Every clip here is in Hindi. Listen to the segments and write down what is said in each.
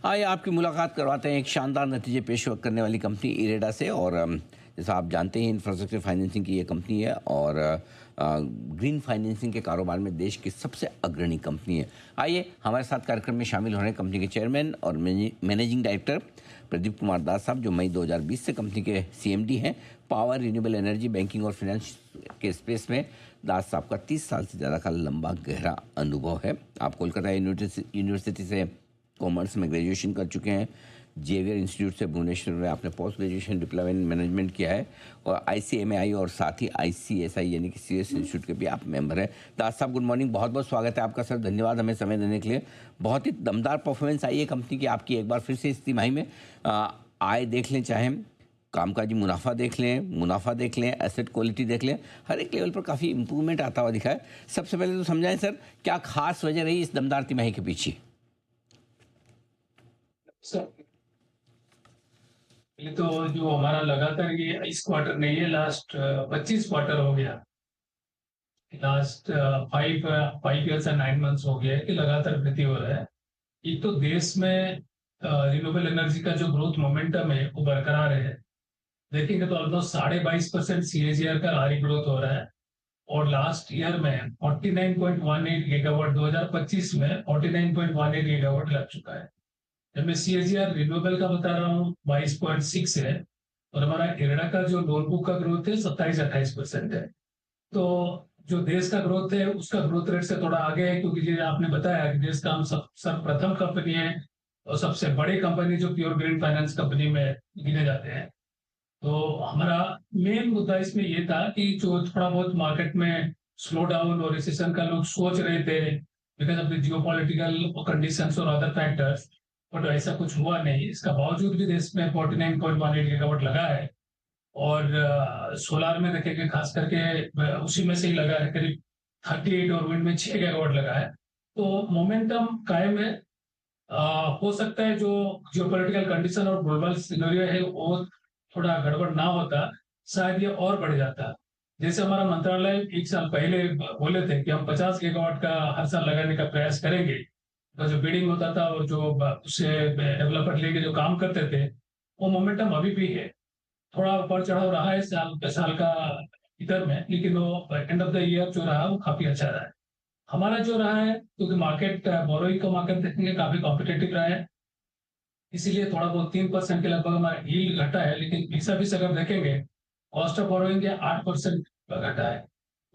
आइए आपकी मुलाकात करवाते हैं एक शानदार नतीजे पेश करने वाली कंपनी इरेडा से। और जैसा आप जानते हैं, इंफ्रास्ट्रक्चर फाइनेंसिंग की ये कंपनी है और ग्रीन फाइनेंसिंग के कारोबार में देश की सबसे अग्रणी कंपनी है। आइए हमारे साथ कार्यक्रम में शामिल हो रहे हैं कंपनी के चेयरमैन और मैनेजिंग डायरेक्टर प्रदीप कुमार दास साहब, जो मई 2020 से कंपनी के सीएमडी हैं। पावर, रिन्यूएबल एनर्जी, बैंकिंग और फाइनेंस के स्पेस में दास साहब का 30 साल से ज़्यादा का लंबा गहरा अनुभव है। आप कोलकाता यूनिवर्सिटी से कॉमर्स में ग्रेजुएशन कर चुके हैं। जेवियर इंस्टीट्यूट से भुवनेश्वर में आपने post graduation diploma in management किया है और आईसीएमआई और साथ ही आईसीएसआई यानी कि सीएस इंस्टीट्यूट के भी आप मेंबर हैं। दास साहब, गुड मॉर्निंग, बहुत बहुत स्वागत है आपका सर। धन्यवाद हमें समय देने के लिए। बहुत ही दमदार परफॉर्मेंस आई है कंपनी की आपकी। एक बार फिर से इस तिमाही में आय देख लें, चाहे कामकाजी मुनाफा देख लें, एसेट क्वालिटी देख लें, हर एक लेवल पर काफ़ी इंप्रूवमेंट आता हुआ दिखा है। सबसे पहले तो समझाएं सर, क्या खास वजह रही इस दमदार तिमाही के पीछे? ये तो जो हमारा लगातार ये इस क्वार्टर नहीं है, लास्ट 25 क्वार्टर हो गया। लास्ट 5 ईयर्स एंड 9 मंथ्स हो गया है कि लगातार वृद्धि हो रहा है। एक तो देश में रिन्यूएबल एनर्जी का जो ग्रोथ मोमेंटम है वो बरकरार है। देखेंगे तो ऑलमोस्ट 22.5% CAGR का भारी ग्रोथ हो रहा है। और लास्ट ईयर में 49.18 गीगावाट, 2025 में 49.18 गीगावाट लग चुका है। जब मैं CAGR रिन्यूएबल का बता रहा हूँ 22.6 है और हमारा इरेडा का जो लोन बुक का ग्रोथ है 27-28% है। तो जो देश का ग्रोथ है उसका ग्रोथ रेट से थोड़ा आगे है, क्योंकि जैसे आपने बताया कि देश का हम सर्वप्रथम कंपनी है और सबसे बड़ी कंपनी जो प्योर ग्रीन फाइनेंस कंपनी में गिने जाते हैं। तो हमारा मेन मुद्दा इसमें ये था कि जो थोड़ा बहुत मार्केट में स्लो डाउन और रिसेशन का लोग सोच रहे थे because of the geopolitical conditions और अदर फैक्टर्स, बट ऐसा कुछ हुआ नहीं। इसका बावजूद भी देश में 49.18 गीगावाट लगा है। और सोलार में देखेंगे खास करके उसी में से ही लगा है करीब 38, और विंड में 6 गीगावाट लगा है। तो मोमेंटम कायम है। हो सकता है जो जियोपॉलिटिकल कंडीशन और ग्लोबल सिनेरियो है वो थोड़ा गड़बड़ ना होता, शायद ये और बढ़ जाता। जैसे हमारा मंत्रालय 1 साल पहले बोले थे कि हम 50 गीगावाट का हर साल लगाने का प्रयास करेंगे। तो जो बिडिंग होता था और जो उससे डेवलपर लेके जो काम करते थे, वो मोमेंटम अभी भी है। थोड़ा ऊपर चढ़ाव रहा है साल साल का इधर में, लेकिन वो एंड ऑफ द ईयर जो रहा वो काफी अच्छा रहा है। हमारा जो रहा है, क्योंकि मार्केट बोरोइंग का मार्केट देखेंगे काफी कॉम्पिटेटिव रहा है, इसीलिए थोड़ा बहुत 3% के लगभग हमारा यील्ड घटा है। लेकिन पिछला भी अगर देखेंगे, कॉस्ट ऑफ बोरोइंग 8% घटा है।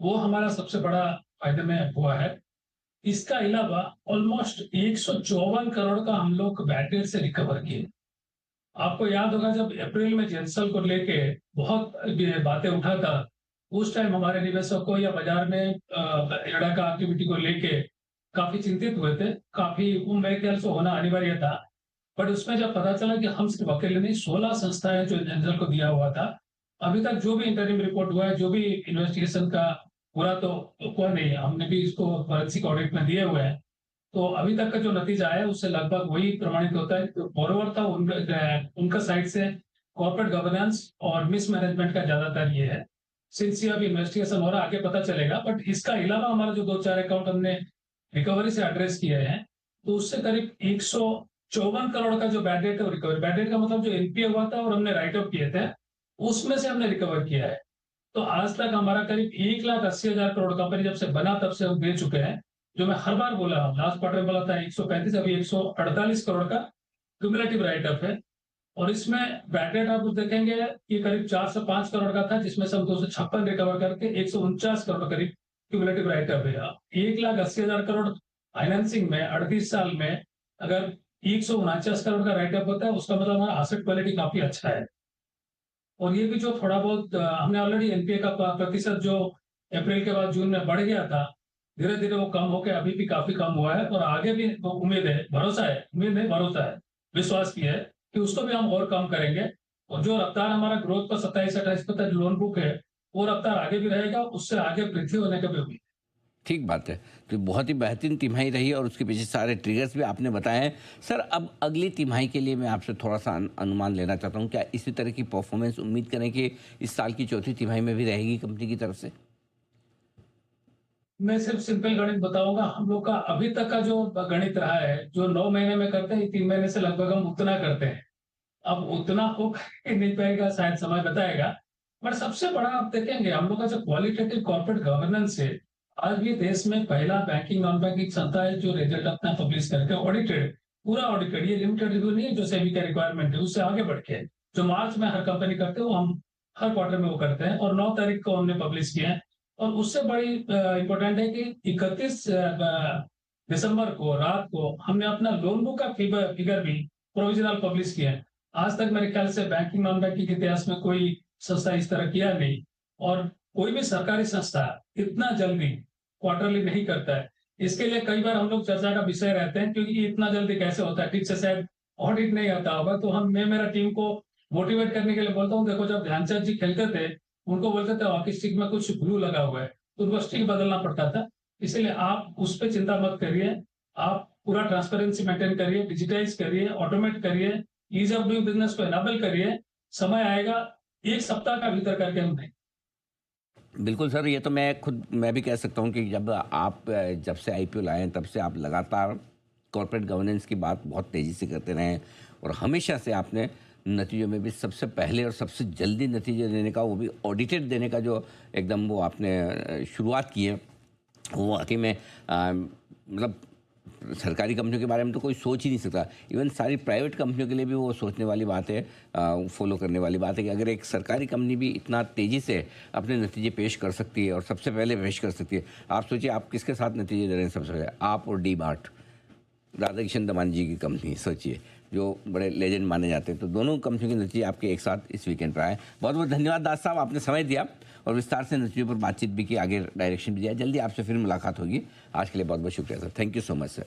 वो हमारा सबसे बड़ा फायदे में हुआ है। इसका अलावा ऑलमोस्ट 154 करोड़ का हम लोग बैड डेट से रिकवर किए। आपको याद होगा जब अप्रैल में जेंसल को लेके बहुत बातें उठा था, उस टाइम हमारे निवेशकों या बाजार में इरेडा का एक्टिविटी को लेके काफी चिंतित हुए थे। काफी मेरे ख्याल से होना अनिवार्य था। बट उसमें जब पता चला कि हम सिर्फ अकेले नहीं, 16 संस्थाएं जो जेंसल को दिया हुआ था, अभी तक जो भी इंटरिम रिपोर्ट हुआ है, जो भी इन्वेस्टिगेशन का पूरा तो हुआ नहीं है, हमने भी इसको फॉरेंसिक ऑडिट में दिए हुए हैं। तो अभी तक का जो नतीजा आया उससे लगभग वही प्रमाणित होता है। जो बोरोवर था उनका साइड से कॉर्पोरेट गवर्नेंस और मिसमैनेजमेंट का ज्यादातर ये है। सिंस ये अभी इन्वेस्टिगेशन हो रहा है, आगे पता चलेगा। बट इसका अलावा हमारा जो 2-4 अकाउंट हमने रिकवरी से एड्रेस किए हैं, तो उससे करीब 154 करोड़ का जो बैड डेट है रिकवरी। बैड डेट का मतलब जो एनपीए हुआ था और हमने राइट ऑफ किए थे, उसमें से हमने रिकवर किया है। तो आज तक हमारा करीब 1,80,000 करोड़ कंपनी जब से बना तब से हम दे चुके हैं। जो मैं हर बार बोला, लास्ट क्वार्टर में बोला था 135, अभी 148 करोड़ का क्यूमुलेटिव राइट ऑफ है। और इसमें बैड डेट आप देखेंगे कि करीब 405 करोड़ का था, जिसमें से हम 256 रिकवर करके 149 करोड़ करीब क्यूमुलेटिव राइट ऑफ है। 1,80,000 करोड़ फाइनेंसिंग में 38 साल में अगर 149 करोड़ का राइट ऑफ होता है, उसका मतलब हमारा एसेट क्वालिटी काफी अच्छा है। और ये भी जो थोड़ा बहुत हमने ऑलरेडी एनपीए का प्रतिशत जो अप्रैल के बाद जून में बढ़ गया था, धीरे धीरे वो कम होकर अभी भी काफी कम हुआ है। और आगे भी वो उम्मीद है, भरोसा है, उम्मीद नहीं भरोसा है, विश्वास भी है कि उसको भी हम और कम करेंगे। और जो रफ्तार हमारा ग्रोथ का 27-28% लोन बुक है, वो रफ्तार आगे भी रहेगा, उससे आगे वृद्धि होने का भी उम्मीद। ठीक बात है। तो बहुत ही बेहतरीन तिमाही रही और उसके पीछे सारे ट्रिगर्स भी आपने बताए हैं। सर, अब अगली तिमाही के लिए मैं आपसे थोड़ा सा अनुमान लेना चाहता हूँ। क्या इसी तरह की परफॉर्मेंस उम्मीद करें कि इस साल की चौथी तिमाही में भी रहेगी कंपनी की तरफ से? मैं सिर्फ सिंपल गणित बताऊंगा। हम लोग का अभी तक का जो गणित रहा है, जो 9 महीने में करते हैं, 3 महीने से लगभग हम उतना करते हैं। अब उतना हो नहीं पाएगा, शायद समय बताएगा। बट सबसे बड़ा आप देखेंगे, हम लोग का जो क्वालिटेटिव कॉर्पोरेट गवर्नेंस है, आज भी देश में पहला बैंकिंग नॉन बैंकिंग संस्था है जो रिजल्ट अपना पब्लिश करके ऑडिटेड, पूरा ऑडिटेड, ये लिमिटेड रिव्यू नहीं है जो सेबी का रिक्वायरमेंट है, उससे आगे बढ़ के है। जो मार्च में हर कंपनी करते हैं वो हम हर क्वार्टर में वो करते हैं, और 9 तारीख को हमने पब्लिश किया है। और उससे बड़ी इंपॉर्टेंट है कि 31 दिसंबर को रात को हमने अपना लोन बुक का फिगर भी प्रोविजनल पब्लिश किया है। आज तक मेरे ख्याल से बैंकिंग नॉन बैंकिंग के इतिहास में कोई संस्था इस तरह किया नहीं, और कोई भी सरकारी संस्था इतना जल्दी क्वार्टरली नहीं करता है। इसके लिए कई बार हम लोग चर्चा का विषय रहते हैं, क्योंकि ये इतना जल्दी कैसे होता है, ठीक से शायद ऑडिट नहीं आता होगा। तो मैं मेरा टीम को मोटिवेट करने के लिए बोलता हूँ, देखो जब ध्यानचंद जी खेलते थे, उनको बोलते थे हॉकी स्टिक में कुछ ग्लू लगा हुआ है, तो उनको स्टिक बदलना पड़ता था। इसलिए आप उस पर चिंता मत करिए, आप पूरा ट्रांसपेरेंसी मेंटेन करिए, डिजिटाइज करिए, ऑटोमेट करिए, ईज ऑफ डूइंग बिजनेस को एनाबल करिए। समय आएगा, 1 सप्ताह का भीतर करके हम देंगे। बिल्कुल सर, ये तो मैं भी कह सकता हूँ कि जब से आईपीओ लाए हैं तब से आप लगातार कॉर्पोरेट गवर्नेंस की बात बहुत तेज़ी से करते रहे हैं, और हमेशा से आपने नतीजों में भी सबसे पहले और सबसे जल्दी नतीजे देने का, वो भी ऑडिटेड देने का जो एकदम वो आपने शुरुआत की है, वो वाकई में मतलब सरकारी कंपनियों के बारे में तो कोई सोच ही नहीं सकता। इवन सारी प्राइवेट कंपनियों के लिए भी वो सोचने वाली बात है, फॉलो करने वाली बात है कि अगर एक सरकारी कंपनी भी इतना तेज़ी से अपने नतीजे पेश कर सकती है और सबसे पहले पेश कर सकती है, आप सोचिए आप किसके साथ नतीजे दे रहे हैं सबसे पहले, आप और डी मार्ट, राधा किशन दमान जी की कंपनी, सोचिए, जो बड़े लेजेंड माने जाते हैं। तो दोनों कंपनियों के नतीजे आपके एक साथ इस वीकेंड पर आए। बहुत बहुत धन्यवाद दास साहब, आपने समय दिया और विस्तार से नतीजों पर बातचीत भी की, आगे डायरेक्शन भी दिया। जल्दी आपसे फिर मुलाकात होगी। आज के लिए बहुत बहुत शुक्रिया sir, thank you so much sir.